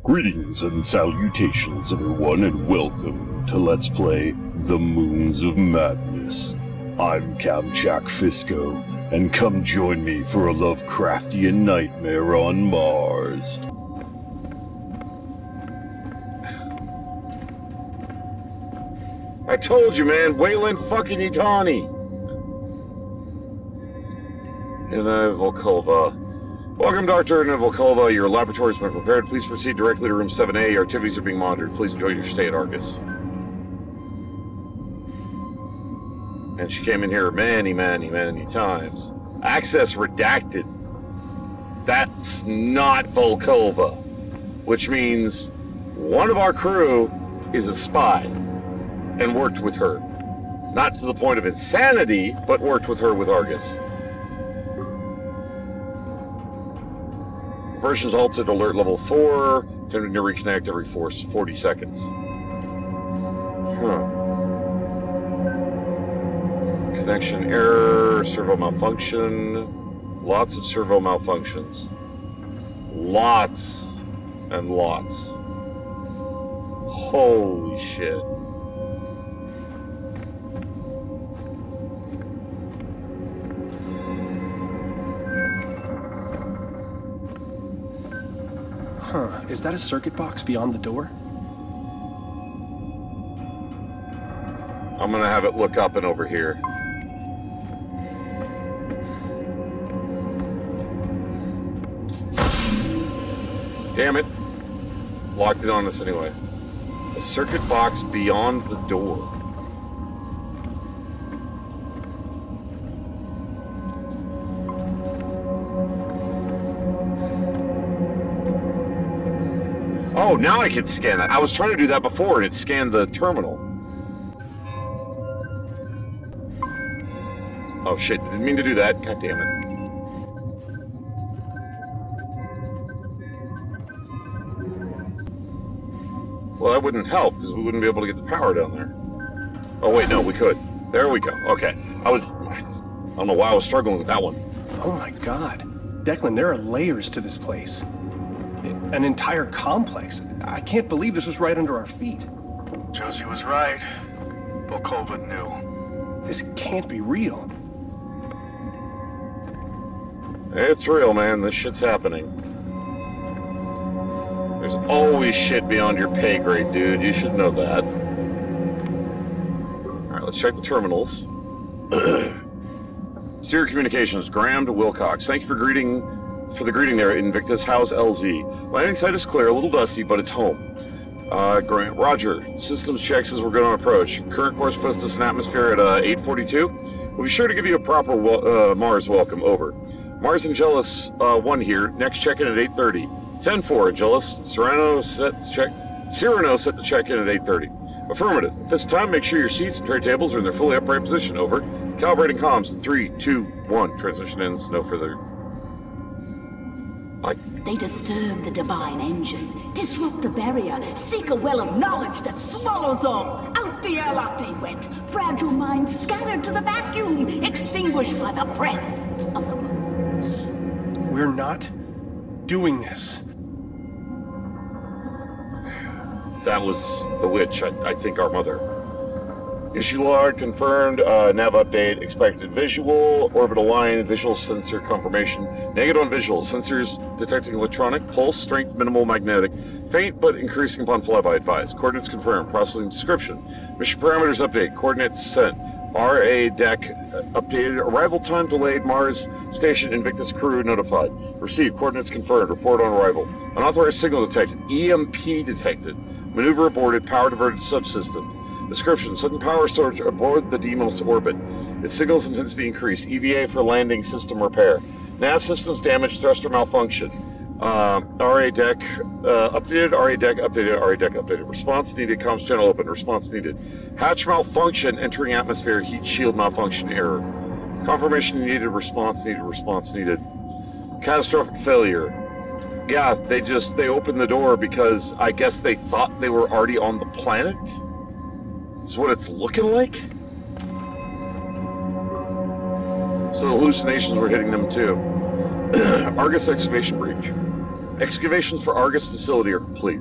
Greetings and salutations, everyone, and welcome to Let's Play The Moons of Madness. I'm Kamchak Fisco, and come join me for a Lovecraftian nightmare on Mars. I told you, man, Wayland fucking Yutani! Nina Volkova. Welcome, Dr. Nina Volkova. Your laboratory's been prepared. Please proceed directly to room 7A. Your activities are being monitored. Please enjoy your stay at Argus. And she came in here many times. Access redacted. That's not Volkova. Which means one of our crew is a spy and worked with her. Not to the point of insanity, but worked with her with Argus. Versions halted alert level 4, attempting to reconnect every 40 seconds. Connection error, servo malfunction. Lots of servo malfunctions. Lots and lots. Holy shit. Is that a circuit box beyond the door? I'm gonna have it look up and over here. Damn it. Locked it on us anyway. A circuit box beyond the door. Oh, now I can scan that. I was trying to do that before and it scanned the terminal. Oh shit, didn't mean to do that. God damn it. Well, that wouldn't help because we wouldn't be able to get the power down there. Oh wait, no, we could. There we go. Okay. I don't know why I was struggling with that one. Oh my god. Declan, there are layers to this place. An entire complex. I can't believe this was right under our feet. Josie was right. Volkova knew. This can't be real. It's real, man. This shit's happening. There's always shit beyond your pay grade, dude. You should know that. Alright, let's check the terminals. Serial Communications, Graham to Wilcox. Thank you for the greeting there, Invictus. How's LZ? Landing site is clear, a little dusty, but it's home. Grant, Roger. Systems checks as we're good on approach. Current course puts us in atmosphere at 842. We'll be sure to give you a proper Mars welcome. Over. Mars Angelus 1 here. Next check-in at 8:30. 10-4, Angelus. Cyrano set the check-in at 8:30. Affirmative. At this time, make sure your seats and tray tables are in their fully upright position. Over. Calibrating comms in 3, 2, 1. Transmission ends. No further. They disturb the divine engine, disrupt the barrier, seek a well of knowledge that swallows all. Out the airlock they went, fragile minds scattered to the vacuum, extinguished by the breath of the moons. We're not doing this. That was the witch, I think our mother. Issue log confirmed, nav update, expected visual, orbital line, visual sensor confirmation, negative on visual, sensors detecting electronic, pulse, strength, minimal magnetic, faint but increasing upon flyby advised, coordinates confirmed, processing description, mission parameters update, coordinates sent, RA deck updated, arrival time delayed, Mars station Invictus crew notified, received, coordinates confirmed, report on arrival, unauthorized signal detected, EMP detected, maneuver aborted, power diverted subsystems. Description, sudden power surge aboard the Deimos orbit. Its signals intensity increase. EVA for landing system repair. Nav systems damage, thruster malfunction. RA deck updated, RA deck updated, RA deck updated. Response needed, comms channel open, response needed. Hatch malfunction, entering atmosphere, heat shield malfunction error. Confirmation needed, response needed, response needed. Catastrophic failure. Yeah, they opened the door because I guess they thought they were already on the planet? Is what it's looking like? So the hallucinations were hitting them too. Argus excavation breach. Excavations for Argus facility are complete.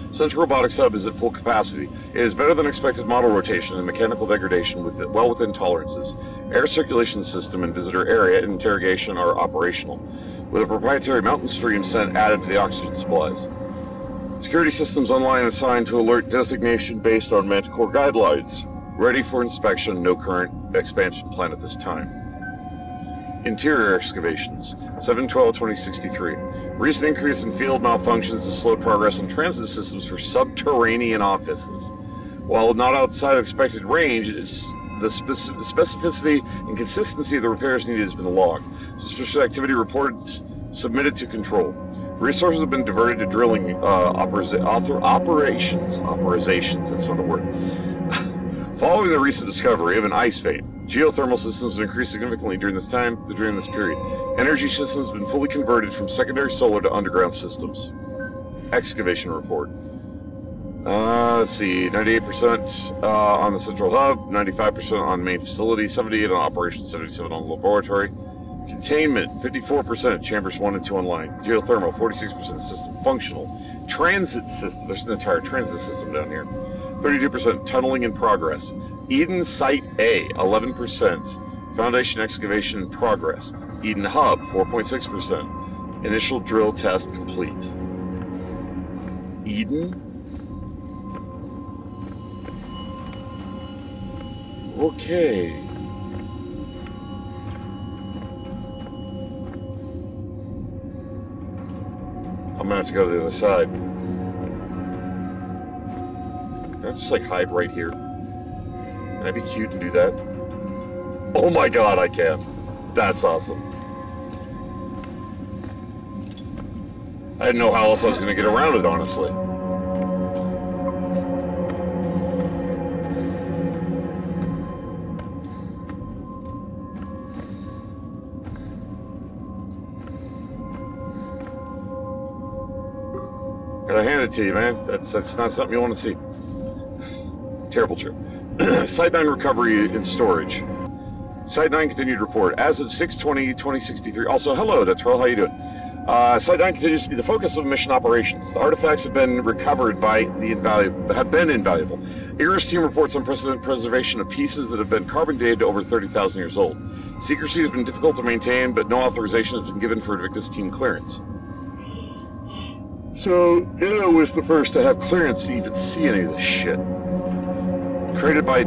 Central Robotics Hub is at full capacity. It is better than expected model rotation and mechanical degradation well within tolerances. Air circulation system and visitor area and interrogation are operational, with a proprietary mountain stream scent added to the oxygen supplies. Security systems online assigned to alert designation based on Manticore guidelines. Ready for inspection, no current expansion plan at this time. Interior excavations, 7/12/2063. Recent increase in field malfunctions has slowed progress on transit systems for subterranean offices. While not outside expected range, the specificity and consistency of the repairs needed has been logged. Suspicious activity reports submitted to control. Resources have been diverted to drilling operations, that's not a word. Following the recent discovery of an ice vein, geothermal systems have increased significantly during this period. Energy systems have been fully converted from secondary solar to underground systems. Excavation report. Let's see, 98% on the central hub, 95% on main facility, 78 on operations, 77 on laboratory. Containment, 54%, chambers 1 and 2 online. Geothermal, 46% system functional. Transit system, there's an entire transit system down here. 32% tunneling in progress. Eden Site A, 11%. Foundation excavation in progress. Eden Hub, 4.6%. Initial drill test complete. Eden? Okay. I'm gonna have to go to the other side. Can I just like hide right here? Can I be cute and do that? Oh my god, I can. That's awesome. I didn't know how else I was gonna get around it, honestly. Gotta hand it to you, man. That's not something you want to see. Terrible trip. Site 9 recovery and storage. Site 9 continued report. As of 6/20/2063. Also, hello, Detrell. How you doing? Site 9 continues to be the focus of mission operations. The artifacts have been recovered have been invaluable. Iris team reports unprecedented preservation of pieces that have been carbon dated to over 30,000 years old. Secrecy has been difficult to maintain, but no authorization has been given for Invictus team clearance. So, Ida was the first to have clearance to even see any of this shit. Created by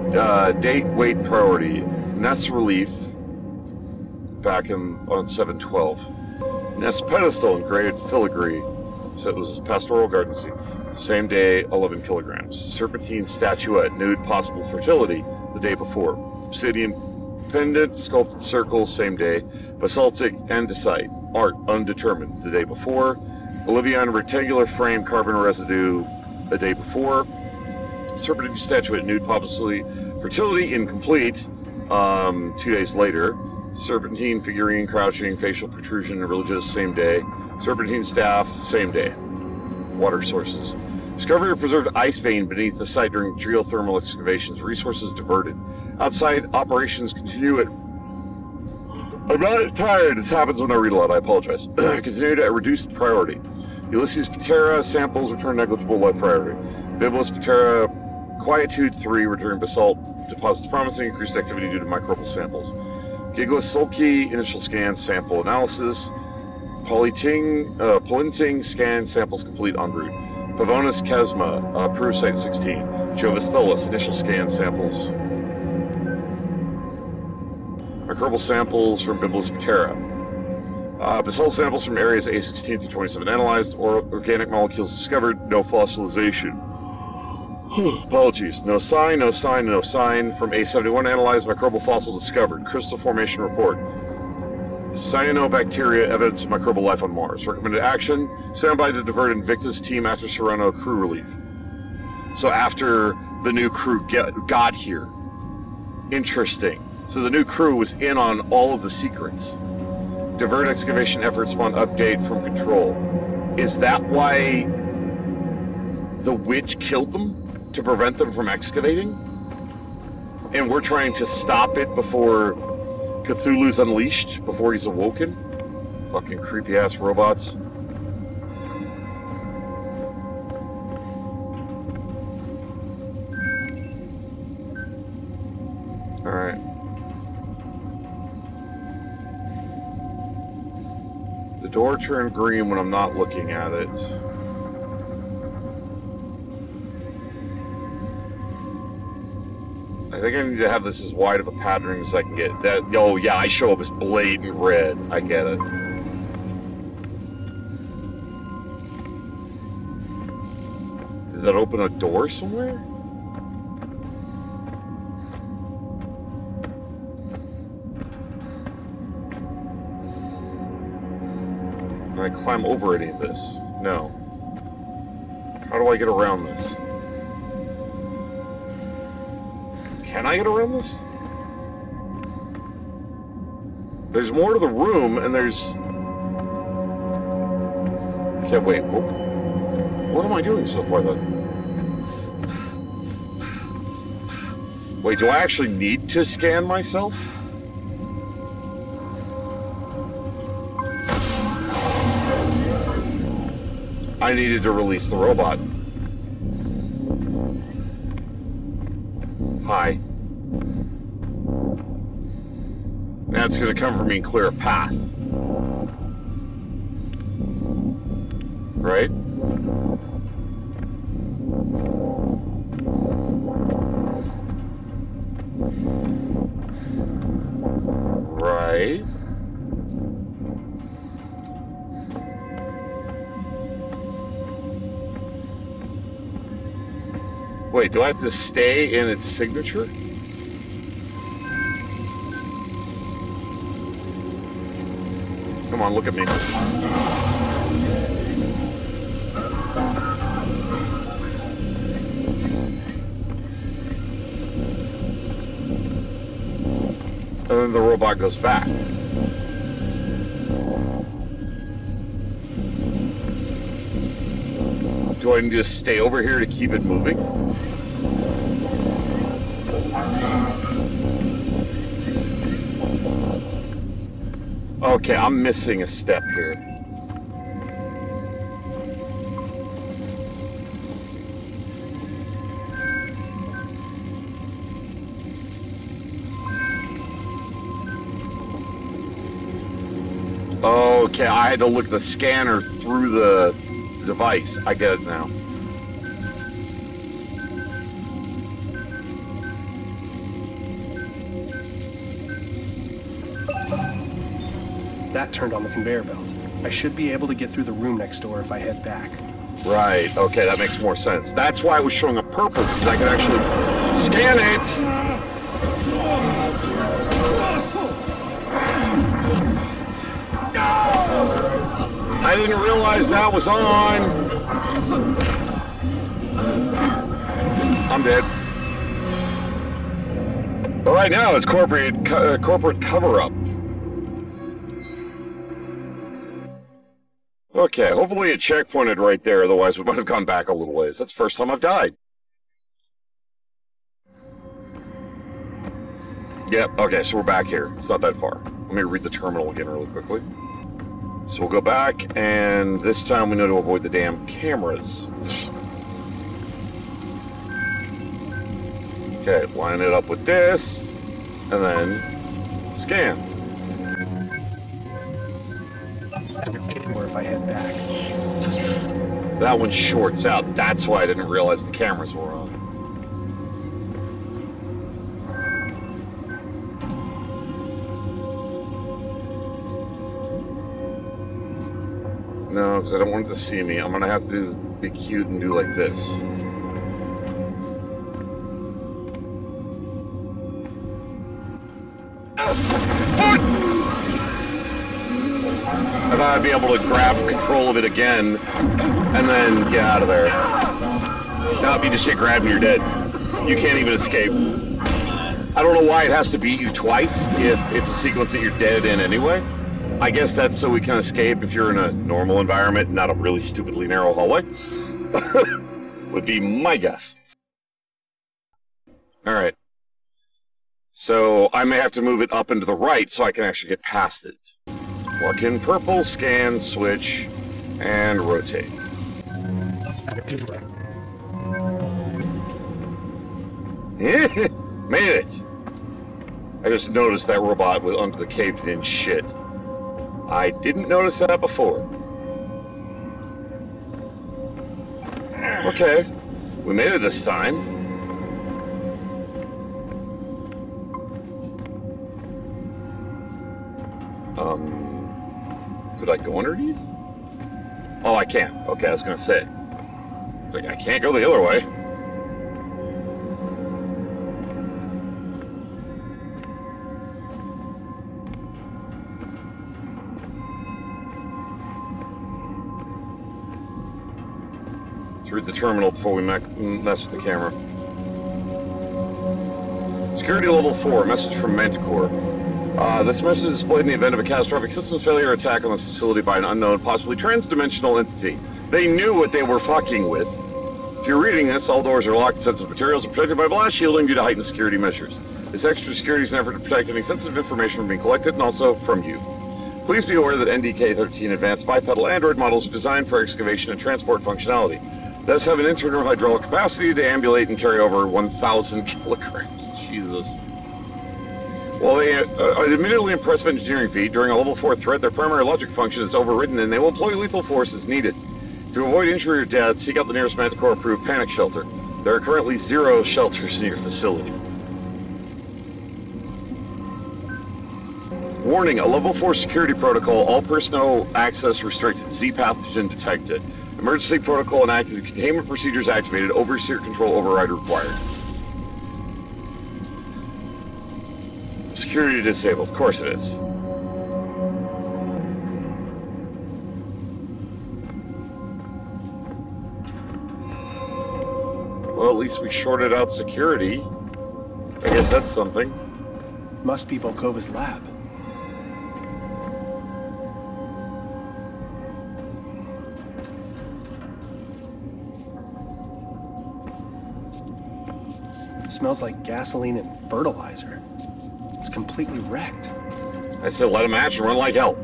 date, weight, priority. Nest relief back on 7/12. Nest pedestal engraved filigree. So it was pastoral garden seat. Same day, 11 kilograms. Serpentine statuette, nude possible fertility the day before. Obsidian pendant, sculpted circle, same day. Basaltic andesite, art undetermined the day before. Olivian rectangular frame carbon residue a day before. Serpentine statuette, nude possibly fertility incomplete 2 days later. Serpentine figurine crouching, facial protrusion religious, same day. Serpentine staff, same day. Water sources. Discovery of preserved ice vein beneath the site during geothermal excavations. Resources diverted. Outside operations continue at... I'm not tired. This happens when I read a lot. I apologize. Continued at reduced priority. Ulysses Patera samples return negligible, low priority. Biblis Patera Quietude 3 return basalt deposits promising, increased activity due to microbial samples. Giglus Sulky initial scan sample analysis. Polinting scan samples complete en route. Pavonis Chasma approved site 16. Jovistolis initial scan samples. Microbial samples from Biblis Patera. Basalt samples from areas A16 through 27 analyzed. Organic molecules discovered. No fossilization. Apologies. No sign. From A71 analyzed. Microbial fossil discovered. Crystal formation report. Cyanobacteria, evidence of microbial life on Mars. Recommended action. Stand by to divert Invictus team after Serrano crew relief. So after the new crew got here. Interesting. So the new crew was in on all of the secrets. Divert excavation efforts spawn update from control. Is that why the witch killed them? To prevent them from excavating? And we're trying to stop it before Cthulhu's unleashed, before he's awoken? Fucking creepy ass robots. door turned green when I'm not looking at it. I think I need to have this as wide of a pattern as I can get. That. Oh yeah, I show up as blatant red. I get it. Did that open a door somewhere? Can I climb over any of this? No. How do I get around this? Can I get around this? There's more to the room, and there's... Okay, wait. What am I doing so far, then? Wait, do I actually need to scan myself? I needed to release the robot. Hi. Now it's going to come for me and clear a path. Right? Right. Wait, do I have to stay in its signature? Come on, look at me. And then the robot goes back. Do I need to stay over here to keep it moving? Okay, I'm missing a step here. Okay, I had to look at the scanner through the device. I get it now. That turned on the conveyor belt. I should be able to get through the room next door if I head back. Right, okay, that makes more sense. That's why I was showing up purple, because I could actually scan it! I didn't realize that was on! I'm dead. But right now, it's corporate cover-up. Okay, hopefully it checkpointed right there, otherwise we might have gone back a little ways. That's the first time I've died. Yep, okay, so we're back here. It's not that far. Let me read the terminal again really quickly. So we'll go back, and this time we know to avoid the damn cameras. Okay, line it up with this, and then scan. Or if I head back. That one shorts out. That's why I didn't realize the cameras were on. No, because I don't want it to see me. I'm going to have to be cute and do like this. And I'd be able to grab control of it again and then get out of there. Nope, you just get grabbed and you're dead. You can't even escape. I don't know why it has to beat you twice if it's a sequence that you're dead in anyway. I guess that's so we can escape if you're in a normal environment, not a really stupidly narrow hallway. Would be my guess. Alright. So I may have to move it up and to the right so I can actually get past it. Walk in purple, scan, switch, and rotate. Made it! I just noticed that robot was under the caved-in shit. I didn't notice that before. Okay, we made it this time. Could I go underneath? Oh, I can't. Okay, I was gonna say. I can't go the other way. Let's read the terminal before we mess with the camera. Security level 4, message from Manticore. This message is displayed in the event of a catastrophic systems failure or attack on this facility by an unknown, possibly trans-dimensional entity. They knew what they were fucking with. If you're reading this, all doors are locked and sensitive materials are protected by blast shielding due to heightened security measures. This extra security is an effort to protect any sensitive information from being collected and also from you. Please be aware that NDK-13 advanced bipedal android models are designed for excavation and transport functionality. Thus have an internal hydraulic capacity to ambulate and carry over 1,000 kilograms. Jesus. While they are admittedly impressive engineering feat, during a level 4 threat, their primary logic function is overridden and they will employ lethal force as needed. To avoid injury or death, seek out the nearest Manticore-approved panic shelter. There are currently 0 shelters in your facility. Warning, a level 4 security protocol, all personnel access restricted, Z pathogen detected. Emergency protocol enacted, containment procedures activated, overseer control override required. Security disabled, of course it is. Well, at least we shorted out security. I guess that's something. Must be Volkova's lab. Smells like gasoline and fertilizer. It's completely wrecked. I said let him match and run like hell.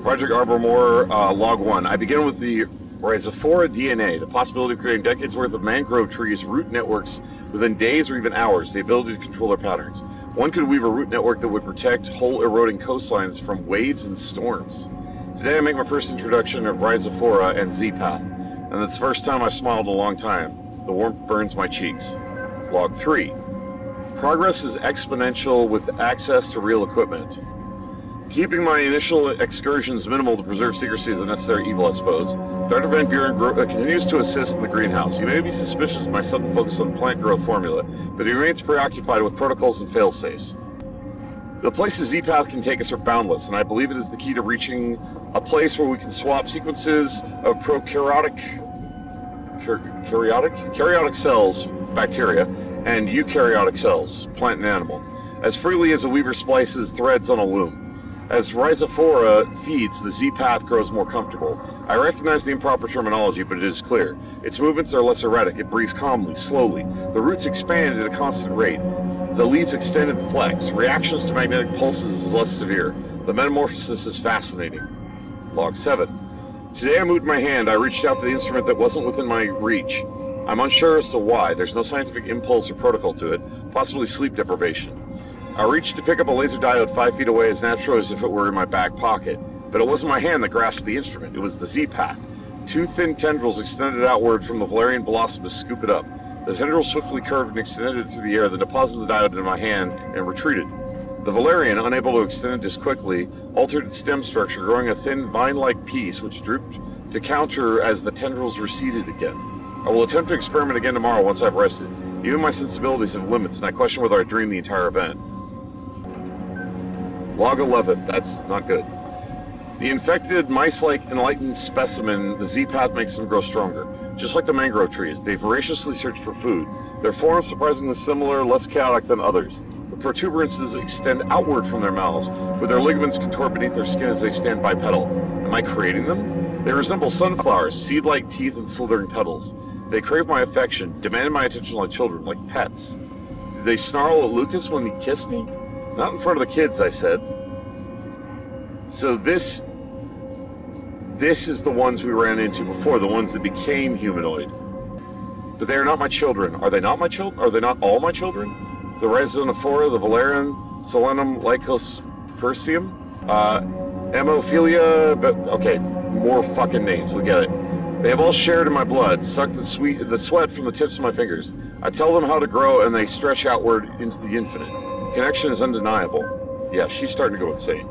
Project Arbormor, Log 1. I begin with the Rhizophora DNA, the possibility of creating decades worth of mangrove trees, root networks within days or even hours, the ability to control their patterns. One could weave a root network that would protect whole eroding coastlines from waves and storms. Today I make my first introduction of Rhizophora and Z-Path, and it's the first time I smiled in a long time. The warmth burns my cheeks. Log 3. Progress is exponential with access to real equipment. Keeping my initial excursions minimal to preserve secrecy is a necessary evil, I suppose. Dr. Van Buren continues to assist in the greenhouse. He may be suspicious of my sudden focus on plant growth formula, but he remains preoccupied with protocols and fail-safes. The places Z-Path can take us are boundless, and I believe it is the key to reaching a place where we can swap sequences of prokaryotic cells, bacteria, and eukaryotic cells, plant and animal, as freely as a weaver splices threads on a loom. As Rhizophora feeds, the Z-Path grows more comfortable. I recognize the improper terminology, but it is clear. Its movements are less erratic. It breathes calmly, slowly. The roots expand at a constant rate. The leaves extend and flex. Reactions to magnetic pulses is less severe. The metamorphosis is fascinating. Log 7. Today I moved my hand. I reached out for the instrument that wasn't within my reach. I'm unsure as to why. There's no scientific impulse or protocol to it. Possibly sleep deprivation. I reached to pick up a laser diode 5 feet away as naturally as if it were in my back pocket. But it wasn't my hand that grasped the instrument. It was the Z-Path. 2 thin tendrils extended outward from the Valerian blossom to scoop it up. The tendrils swiftly curved and extended it through the air, then deposited the diode in my hand and retreated. The Valerian, unable to extend it as quickly, altered its stem structure, growing a thin vine-like piece which drooped to counter as the tendrils receded again. I will attempt to experiment again tomorrow once I've rested. Even my sensibilities have limits, and I question whether I dreamed the entire event. Log 11. That's not good. The infected, mice-like enlightened specimen, the Z-Path makes them grow stronger. Just like the mangrove trees, they voraciously search for food. Their forms surprisingly similar, less chaotic than others. The protuberances extend outward from their mouths, with their ligaments contort beneath their skin as they stand bipedal. Am I creating them? They resemble sunflowers, seed-like teeth and slithering petals. They crave my affection, demand my attention like children, like pets. Did they snarl at Lucas when he kissed me? Not in front of the kids, I said. So this is the ones we ran into before, the ones that became humanoid. But they are not my children. Are they not my children? Are they not all my children? The Rhizophora, the Valerian, Solenum lycospersium, hemophilia, but okay, more fucking names, we get it. They have all shared in my blood, sucked the sweat from the tips of my fingers. I tell them how to grow and they stretch outward into the infinite. Connection is undeniable. Yeah, she's starting to go insane.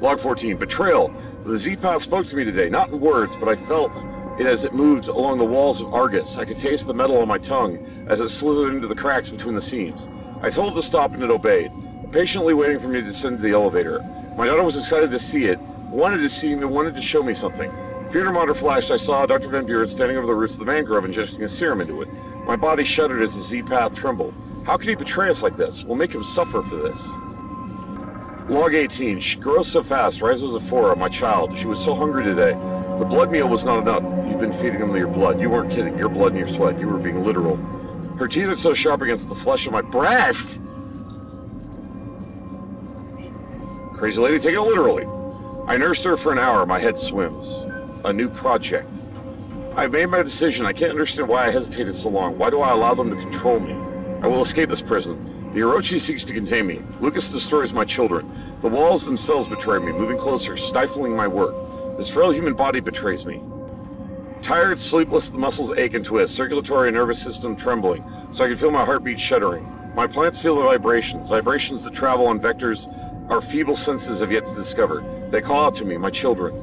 Log 14, betrayal. The Z-Path spoke to me today, not in words, but I felt it as it moved along the walls of Argus. I could taste the metal on my tongue as it slithered into the cracks between the seams. I told it to stop and it obeyed, patiently waiting for me to descend to the elevator. My daughter was excited to see it, wanted to show me something. Theater monitor flashed. I saw Dr. Van Buren standing over the roots of the mangrove injecting a serum into it. My body shuddered as the Z-Path trembled. How could he betray us like this? We'll make him suffer for this. Log 18. She grows so fast. Rises Zephora, my child. She was so hungry today. The blood meal was not enough. You've been feeding them your blood. You weren't kidding. Your blood and your sweat. You were being literal. Her teeth are so sharp against the flesh of my breast. Crazy lady, take it literally. I nursed her for an hour. My head swims. A new project. I've made my decision. I can't understand why I hesitated so long. Why do I allow them to control me? I will escape this prison. The Orochi seeks to contain me. Lucas destroys my children. The walls themselves betray me, moving closer, stifling my work. This frail human body betrays me. Tired, sleepless, the muscles ache and twist, circulatory and nervous system trembling, so I can feel my heartbeat shuddering. My plants feel the vibrations that travel on vectors our feeble senses have yet to discover. They call out to me, my children.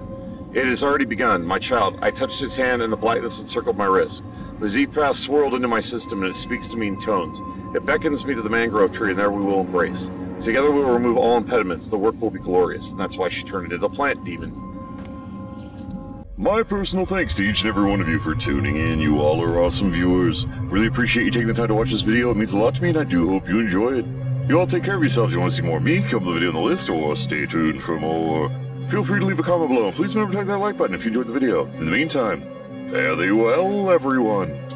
It has already begun, my child. I touched his hand and the blackness encircled my wrist. The Z-Path swirled into my system and it speaks to me in tones. It beckons me to the mangrove tree and there we will embrace. Together we will remove all impediments. The work will be glorious. And that's why she turned into the plant demon. My personal thanks to each and every one of you for tuning in. You all are awesome viewers. Really appreciate you taking the time to watch this video. It means a lot to me and I do hope you enjoy it. You all take care of yourselves. If you want to see more of me, come to the video on the list or stay tuned for more. Feel free to leave a comment below and please remember to hit that like button if you enjoyed the video. In the meantime, fare thee well, everyone.